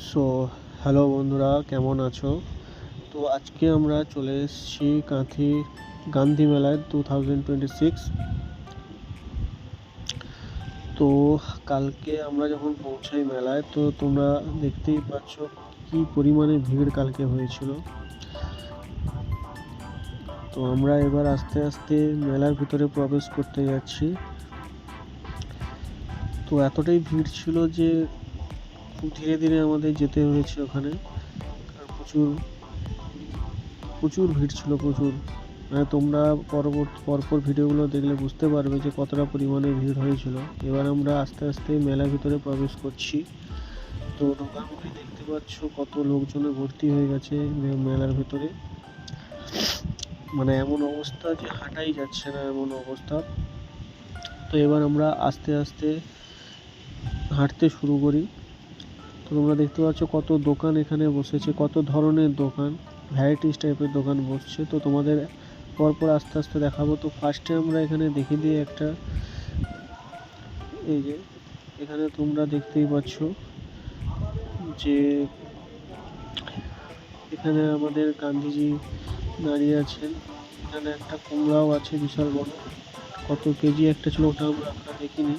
So hello বন্ধুরা, কেমন আছো? তো আজকে আমরা চলে এসেছি কাঁথি গান্ধী মেলায় 2026। তো কালকে আমরা যখন পৌঁছাই মেলায়, তো তোমরা দেখতেই পাচ্ছ কি পরিমাণে ভিড় কালকে হয়েছিল। তো আমরা এবার আস্তে আস্তে মেলার ভিতরে প্রবেশ করতে যাচ্ছি। তো এতটাই ভিড় ছিল যে খুব ধীরে ধীরে আমাদের যেতে হয়েছে ওখানে, আর প্রচুর প্রচুর ভিড় ছিল, প্রচুর। মানে তোমরা পরপর ভিডিওগুলো দেখলে বুঝতে পারবে যে কতটা পরিমাণে ভিড় হয়েছিল। এবার আমরা আস্তে আস্তে মেলার ভিতরে প্রবেশ করছি। তো দোকানগুলি দেখতে পাচ্ছ কত লোকজনে ভর্তি হয়ে গেছে মেলার ভিতরে। মানে এমন অবস্থা যে হাঁটাই যাচ্ছে না, এমন অবস্থা। তো এবার আমরা আস্তে আস্তে হাঁটতে শুরু করি। তো তোমরা দেখতে পাচ্ছ কত দোকান এখানে বসেছে, কত ধরনের দোকান, ভ্যারাইটিস টাইপের দোকান বসছে। তো তোমাদের পরপর আস্তে আস্তে দেখাবো। তো ফার্স্টে আমরা এখানে দেখে দিই একটা, এই যে এখানে তোমরা দেখতেই পাচ্ছ যে এখানে আমাদের গান্ধীজি দাঁড়িয়ে আছেন। এখানে একটা কুমড়াও আছে বিশাল বড়, কত কেজি একটা ছিল ওটা আমরা দেখিনি।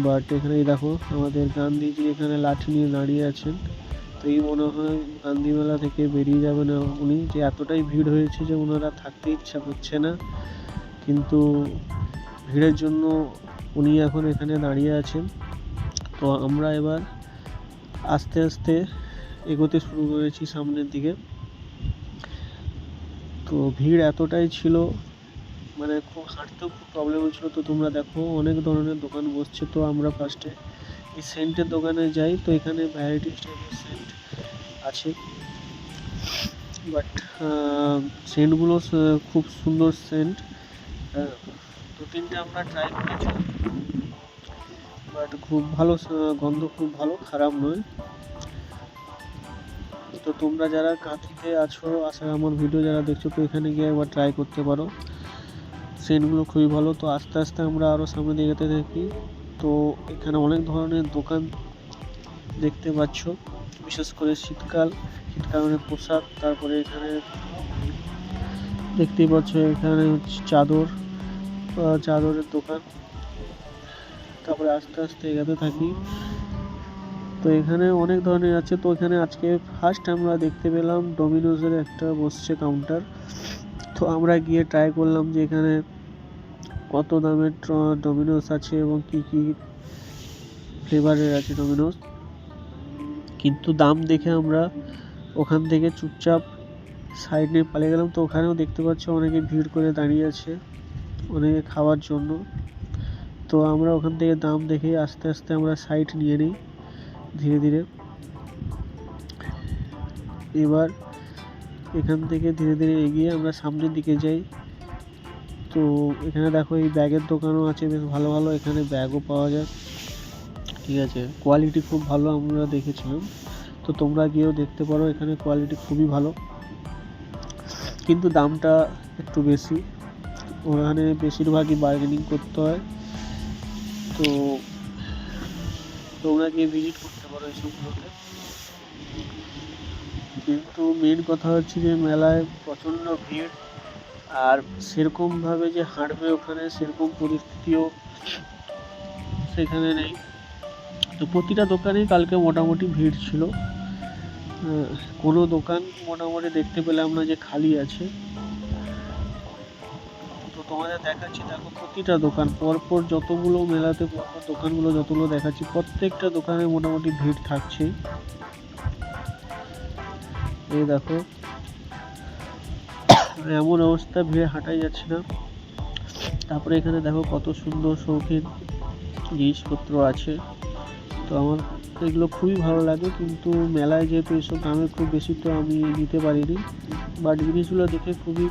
বাট এখানে দেখো আমাদের গান্ধীজি এখানে লাঠি নিয়ে দাঁড়িয়ে আছেন। তো এই মনে হয় গান্ধী মেলা থেকে বেরিয়ে যাবে না উনি, যে এতটাই ভিড় হয়েছে যে ওনারা থাকতে ইচ্ছা করছে না, কিন্তু ভিড়ের জন্য উনি এখন এখানে দাঁড়িয়ে আছেন। তো আমরা এবার আস্তে আস্তে এগোতে শুরু করেছি সামনের দিকে। তো ভিড় এতটাই ছিল, মানে খুব হাঁটতেও খুব প্রবলেম হচ্ছিল। তো তোমরা দেখো অনেক ধরনের দোকান বসছে। তো আমরা ফার্স্টে এই সেন্টের দোকানে যাই। তো এখানে ভ্যারাইটিস টাইপের সেন্ট আছে, বাট সেন্টগুলো খুব সুন্দর সেন্ট। দু তিনটে আমরা ট্রাই করেছি, বাট খুব ভালো, গন্ধ খুব ভালো, খারাপ নয়। তো তোমরা যারা কাঁথিতে আছো, আমার ভিডিও যারা দেখছো, তো এখানে গিয়ে একবার ট্রাই করতে পারো, সেন্টগুলো খুবই ভালো। তো আস্তে আস্তে আমরা আরও সামনে দিকে যেতে থাকি। তো এখানে অনেক ধরনের দোকান দেখতে পাচ্ছ, বিশেষ করে শীতকালীন পোশাক। তারপরে এখানে দেখতেই পাচ্ছ এখানে হচ্ছে চাদরের দোকান। তারপরে আস্তে আস্তে এগোতে থাকি। তো এখানে অনেক ধরনের আছে। তো এখানে আজকে ফার্স্ট আমরা দেখতে পেলাম ডোমিনোজের একটা বসছে কাউন্টার। তো আমরা গিয়ে ট্রাই করলাম যে এখানে কত দামের ডোমিনোজ আছে এবং কি কি ফ্লেভারের আছে ডোমিনোজ। কিন্তু দাম দেখে আমরা ওখান থেকে চুপচাপ সাইড নিয়ে পালিয়ে গেলাম। তো ওখানেও দেখতে পাচ্ছ অনেকে ভিড় করে দাঁড়িয়ে আছে অনেকে খাওয়ার জন্য। তো আমরা ওখান থেকে দাম দেখে আস্তে আস্তে আমরা সাইড নিয়ে নিই ধীরে ধীরে। এবার এখান থেকে ধীরে ধীরে এগিয়ে আমরা সামনের দিকে যাই। তো এখানে দেখো এই ব্যাগের দোকানও আছে, বেশ ভালো ভালো এখানে ব্যাগও পাওয়া যায়। ঠিক আছে, কোয়ালিটি খুব ভালো আমরা দেখেছিলাম। তো তোমরা গিয়েও দেখতে পারো, এখানে কোয়ালিটি খুবই ভালো, কিন্তু দামটা একটু বেশি। ওখানে বেশিরভাগই বার্গেনিং করতে হয়। তো তোমরা গিয়ে ভিজিট করতে পারো এইসবগুলোতে। কিন্তু মেন কথা হচ্ছে যে মেলায় প্রচণ্ড ভিড়, আর সেরকমভাবে যে হাঁটবে ওখানে সেরকম পরিস্থিতিও সেখানে নেই। তো প্রতিটা দোকানেই কালকে মোটামুটি ভিড় ছিল, কোনো দোকান মোটামুটি দেখতে পেলাম না যে খালি আছে। তো তোমাদের দেখাচ্ছি, দেখো প্রতিটা দোকান পরপর যতগুলো মেলাতে পরপর দোকানগুলো যতগুলো দেখাচ্ছি, প্রত্যেকটা দোকানে মোটামুটি ভিড় থাকছেই। এই দেখো এমন অবস্থা, ভিড়ে হাঁটাই যাচ্ছে না। তারপরে এখানে দেখো কত সুন্দর শৌখিন জিনিসপত্র আছে। তো আমার এগুলো খুবই ভালো লাগে, কিন্তু মেলায় যেহেতু এসব দামে খুব বেশি, তো আমি নিতে পারিনি। বাট জিনিসগুলো দেখে খুবই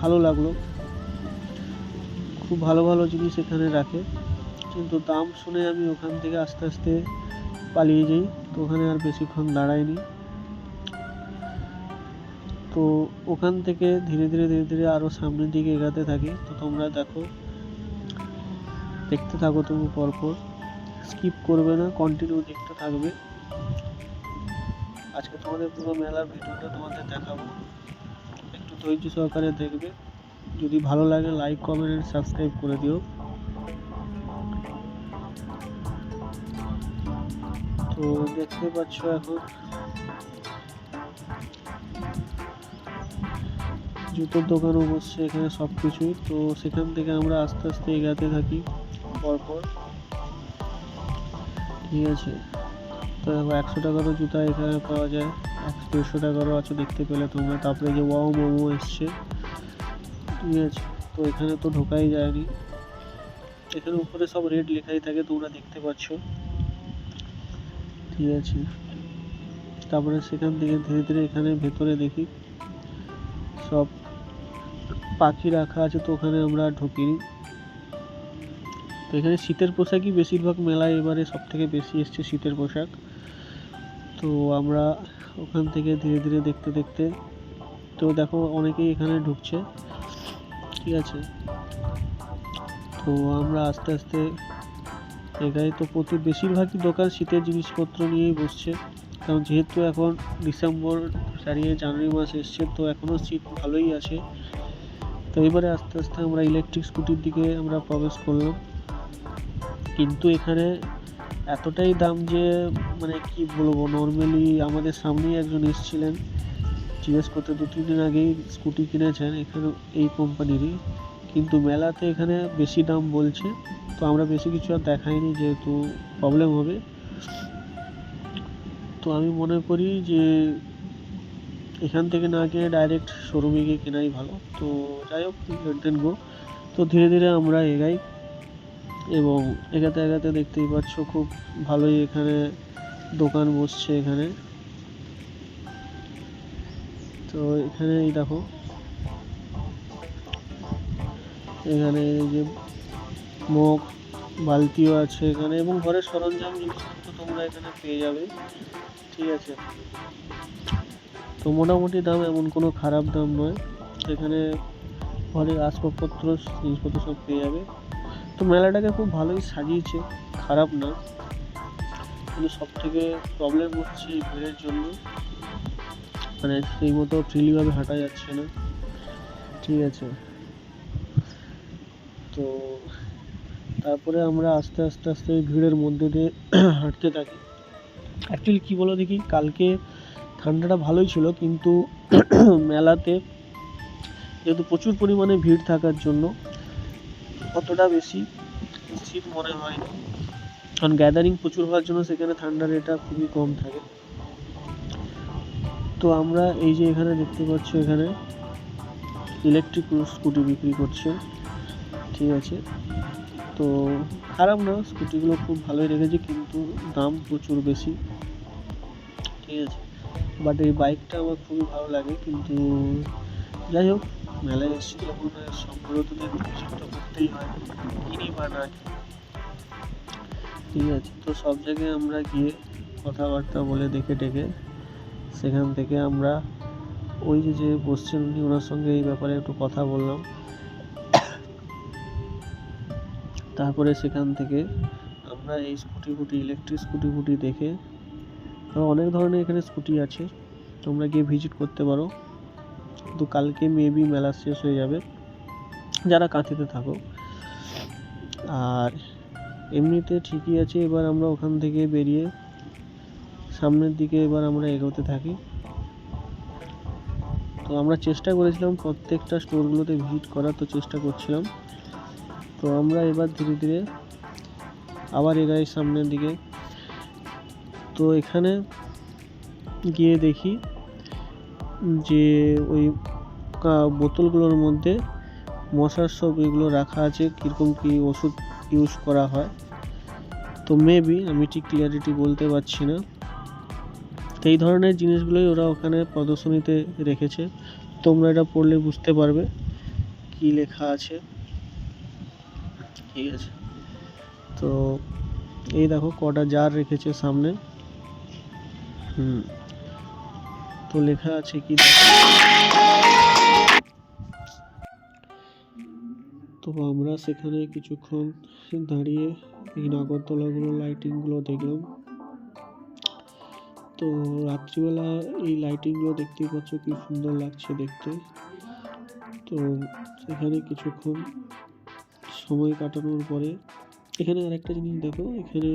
ভালো লাগলো, খুব ভালো ভালো জিনিস এখানে রাখে। কিন্তু দাম শুনে আমি ওখান থেকে আস্তে আস্তে পালিয়ে যাই। তো ওখানে আর বেশিক্ষণ দাঁড়াইনি। তো ওখান থেকে ধীরে ধীরে ধীরে ধীরে আরও সামনের দিকে এগাতে থাকি। তো তোমরা দেখতে থাকো, তুমি পরপর স্কিপ করবে না, কন্টিনিউ দেখতে থাকবে। আজকে তোমাদের পুরো মেলার ভিডিওটা তোমাদের দেখাবো, একটু ধৈর্য সহকারে দেখবে। যদি ভালো লাগে লাইক কমেন্ট এন্ড সাবস্ক্রাইব করে দিও। তো দেখতে পাচ্ছ এখন জুতোর দোকানও বসছে এখানে সব কিছুই। তো সেখান থেকে আমরা আস্তে আস্তে এগাতে থাকি পরপর, ঠিক আছে। তো দেখো 100 টাকারও জুতা এখানে পাওয়া যায়, 150 টাকারও আছে দেখতে পেলে তোমরা। তারপরে যে ওয়াও মোমো এসছে, ঠিক আছে। তো এখানে তো ঢোকাই যায়নি, এখানে উপরে সব রেট লেখাই থাকে তোমরা দেখতে পাচ্ছ, ঠিক আছে। তারপরে সেখান থেকে ধীরে ধীরে এখানে ভেতরে দেখি সব পাখি রাখা আছে, তো ওখানে আমরা ঢুকিনি। তো এখানে শীতের পোশাকই বেশিরভাগ মেলায় এবারে সব থেকে বেশি এসছে, শীতের পোশাক। তো আমরা ওখান থেকে ধীরে ধীরে দেখতে দেখতে, তো দেখো অনেকেই এখানে ঢুকছে, ঠিক আছে। তো আমরা আস্তে আস্তে এগাই। তো বেশিরভাগই দোকান শীতের জিনিসপত্র নিয়েই বসছে, কারণ যেহেতু এখন ডিসেম্বর ছাড়িয়ে জানুয়ারি মাস এসছে, তো এখনও শীত ভালোই আছে। তো এবারে আস্তে আস্তে আমরা ইলেকট্রিক স্কুটির দিকে আমরা প্রবেশ করলাম। কিন্তু এখানে এতটাই দাম যে মানে কি বলবো, নর্মালি আমাদের সামনেই একজন এসেছিলেন জিজ্ঞেস করতে, 2-3 দিন আগেই স্কুটি কিনেছেন এখানে এই কোম্পানিরই, কিন্তু মেলাতে এখানে বেশি দাম বলছে। তো আমরা বেশি কিছু আর দেখাইনি যেহেতু প্রবলেম হবে। তো আমি মনে করি যে এখান থেকে না কিনে ডাইরেক্ট শোরুমে গিয়ে কেনাই ভালো। তো যাই হোক, লেট দেন গো। তো ধীরে ধীরে আমরা এগাই এবং এগাতে এগাতে দেখতেই পাচ্ছ খুব ভালোই এখানে দোকান বসছে এখানে। তো এখানে এই দেখো, এখানে এই যে মগ বালতিও আছে এখানে, এবং ঘরের সরঞ্জাম জিনিসপত্র তোমরা এখানে পেয়ে যাবে, ঠিক আছে। তো মোটামুটি দাম এমন কোনো খারাপ দাম নয়, এখানে ঘরের আসবাবপত্র জিনিসপত্র সব পেয়ে যাবে। তো মেলাটাকে খুব ভালোই সাজিয়েছে, খারাপ না। কিন্তু সব থেকে প্রবলেম হচ্ছে এই ভিড়ের জন্য, মানে সেই মতো ফ্রিলিভাবে হাঁটা যাচ্ছে না, ঠিক আছে। তো তারপরে আমরা আস্তে আস্তে আস্তে ওই ভিড়ের মধ্যে দিয়ে হাঁটতে থাকি। অ্যাকচুয়ালি কী বলো দেখি, কালকে ঠান্ডাটা ভালোই ছিল, কিন্তু মেলাতে যেহেতু প্রচুর পরিমাণে ভিড় থাকার জন্য অতটা বেশি শীত মনে হয়নি, কারণ গ্যাদারিং প্রচুর হওয়ার জন্য সেখানে ঠান্ডার এটা খুবই কম থাকে। তো আমরা এই যে এখানে দেখতে পাচ্ছ, এখানে ইলেকট্রিক স্কুটি বিক্রি করছে, ঠিক আছে। তো খারাপ না, স্কুটিগুলো খুব ভালোই রেখেছে, কিন্তু দাম প্রচুর বেশি, ঠিক আছে। বাট এই বাইকটা আমার খুবই ভালো লাগে, কিন্তু যাই হোক, মেলায় এসেছি যখন সবগুলো তো কিছু তো করতেই হয়, কিনি বা না কিনি, ঠিক আছে। তো সব জায়গায় আমরা গিয়ে কথাবার্তা বলে দেখে টেকে সেখান থেকে আমরা ওই যে বসছেন উনি, ওনার সঙ্গে এই ব্যাপারে একটু কথা বললাম। তারপরে সেখান থেকে আমরা এই ইলেকট্রিক স্কুটি দেখে, অনেক ধরনের এখানে স্কুটি আছে, তোমরা গিয়ে ভিজিট করতে পারো। তো কালকে মেবি মেলা শেষ হয়ে যাবে যারা কাঁথিতে থাকো। আর এমনিতে ঠিকই আছে। এবার আমরা ওখান থেকে বেরিয়ে সামনের দিকে এবার আমরা এগোতে থাকি। তো আমরা চেষ্টা করেছিলাম প্রত্যেকটা স্টোরগুলোতে ভিজিট করার, তো চেষ্টা করছিলাম। তো আমরা এবার ধীরে ধীরে আবার এগাই সামনের দিকে। তো এখানে গিয়ে দেখি যে ওই বোতলগুলোর মধ্যে মশার সব এগুলো রাখা আছে, কীরকম কী ওষুধ ইউজ করা হয়। তো মেবি আমি ঠিক ক্লিয়ারিটি বলতে পারছি না। তো এই ধরনের জিনিসগুলোই ওরা ওখানে প্রদর্শনীতে রেখেছে, তোমরা এটা পড়লে বুঝতে পারবে কি লেখা আছে, ঠিক আছে। তো এই দেখো কটা জার রেখেছে সামনে, তো লেখা আছে কি, তো আমরা সেখানে কিছুক্ষণ দাঁড়িয়ে এই নাগরদোলাগুলো লাইটিংগুলো দেখলাম। তো রাত্রিবেলা এই লাইটিংগুলো দেখতেই পাচ্ছ কি সুন্দর লাগছে দেখতে। তো সেখানে কিছুক্ষণ সময় কাটানোর পরে এখানে আরেকটা জিনিস দেখো, এখানে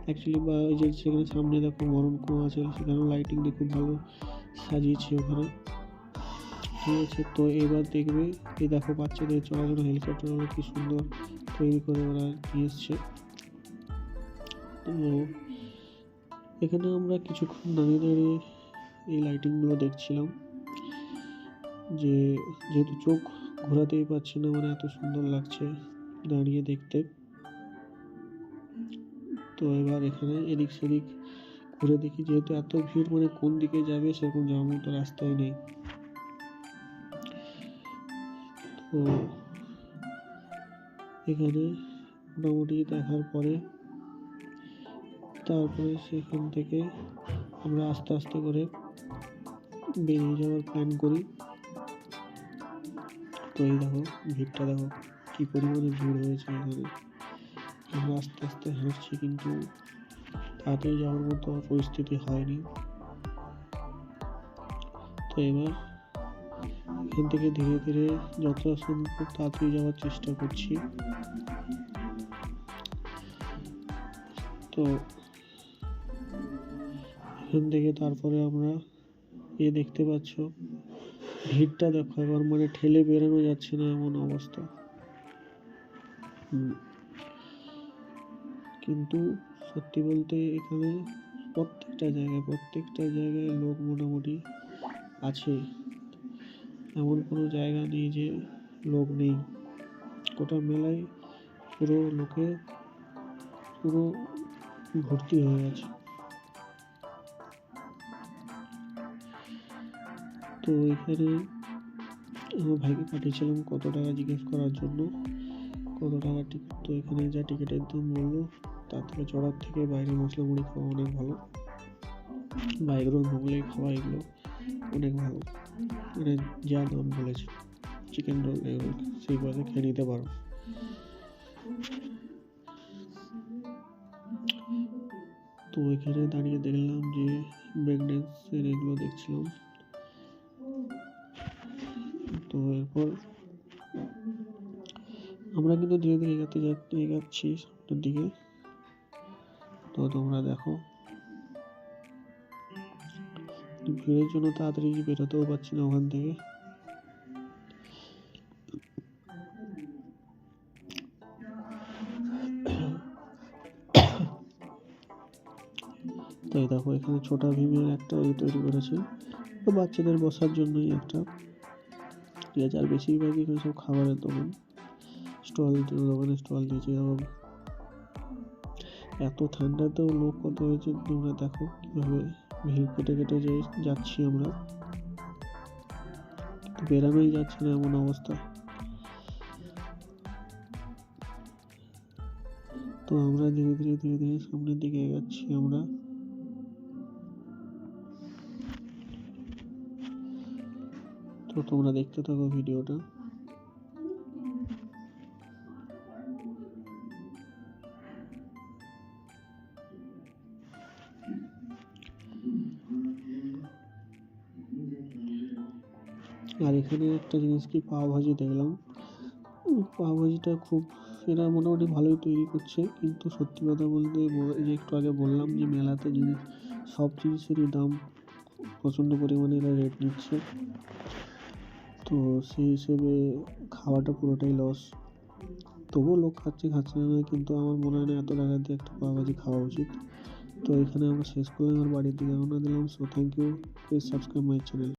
অ্যাকচুয়ালি বা ওই যে সেখানে সামনে দেখো মরণ কুয়া আছে, সেখানেও লাইটিং দিয়ে খুব ভালো সাজিয়েছে ওখানে, ঠিক আছে। তো এবার দেখবে এই দেখো বাচ্চাদের চলার জন্য হেলিকপ্টারগুলো কি সুন্দর তৈরি করে ওরা নিয়ে এসছে। তো এখানে আমরা কিছুক্ষণ দাঁড়িয়ে দাঁড়িয়ে এই লাইটিংগুলো দেখছিলাম, যেহেতু চোখ ঘোরাতেই পারছি না, মানে এত সুন্দর লাগছে দাঁড়িয়ে দেখতে। তো এবার এখানে এদিক সেদিক ঘুরে দেখি, যেহেতু এত ভিড় মানে কোন দিকে যাবে সেরকম যাওয়ার মতো রাস্তাই নেই। তো এখানে মোটামুটি দেখার পরে তারপরে সেখান থেকে আমরা আস্তে আস্তে করে বেরিয়ে যাওয়ার প্ল্যান করি। তো এই দেখো ভিড়টা দেখো কি পরিমাণে ভিড় হয়েছে এখানে। আমরা আস্তে আস্তে হাঁটছি, কিন্তু তাড়াতাড়ি যাওয়ার মতো পরিস্থিতি হয়নি। তো এবার এখান থেকে ধীরে ধীরে যতটা সম্ভব তাড়াতাড়ি যাওয়ার চেষ্টা করছি। তো এখান থেকে তারপরে আমরা দেখতে পাচ্ছ ভিড়টা দেখো, এবার মানে ঠেলে বেরোনো যাচ্ছে না এমন অবস্থা। কিন্তু সত্যি বলতে এখানে প্রত্যেকটা জায়গায় লোক মোটামুটি আছে, এমন কোনো জায়গা নেই যে লোক নেই। গোটা মেলায় পুরো ভর্তি হয়ে আছে। তো এখানে আমার ভাইকে পাঠিয়েছিলাম কত টাকা জিজ্ঞেস করার জন্য, কত টাকা টিকিট। তো এখানে যা টিকিটের দাম বললো তার থেকে চড়ার থেকে বাইরে মশলা মুড়ি খাওয়া অনেক ভালো, বা এগরোল মোগলাই খাওয়া এগুলো অনেক ভালো, মানে যা দাম বলেছে চিকেন রোল এগরোল সেই পয়সা খেয়ে নিতে পারো। তো এখানে দাঁড়িয়ে দেখলাম যে ব্রেক ড্যান্সের এগুলো দেখছিলাম। তো এরপর আমরা কিন্তু ধীরে ধীরে এগাচ্ছি সামনের দিকে। তো তোমরা দেখো ভিড়ের জন্য তাড়াতাড়ি বেরোতেও পারছি না ওখান থেকে। তাই দেখো এখানে ছোটা ভীমের একটা তৈরি করেছে, তো বাচ্চাদের বসার জন্যই একটা, ঠিক আছে। আর বেশিরভাগই এখানে সব খাবারের দোকানে স্টল দিয়েছে। এবং এত ঠান্ডাতেও লোক কত হয়েছে তোমরা দেখো কিভাবে ভিড় কেটে কেটে যাচ্ছি আমরা, বেরানোই যাচ্ছে না এমন অবস্থা। তো আমরা ধীরে ধীরে সামনের দিকে এগাচ্ছি আমরা। তো তোমরা দেখতে থাকো ভিডিওটা। আর এখানে একটা জিনিস কি পাও ভাজি দেখলাম, পাও ভাজিটা খুব এরা মোটামুটি ভালোই তৈরি করছে, কিন্তু সত্যি কথা বলতে যে একটু আগে বললাম যে মেলাতে সব জিনিসেরই দাম প্রচণ্ড পরিমাণে এরা রেট নিচ্ছে। তো সেই হিসেবে খাওয়াটা পুরোটাই লস। তবুও লোক খাচ্ছে না, কিন্তু আমার মনে হয় না এত টাকা দিয়ে একটা পাও ভাজি খাওয়া উচিত। তো এখানে আমরা শেষ করলাম, আমার বাড়ির দিকে রওনা দিলাম। So thank you, please subscribe my channel.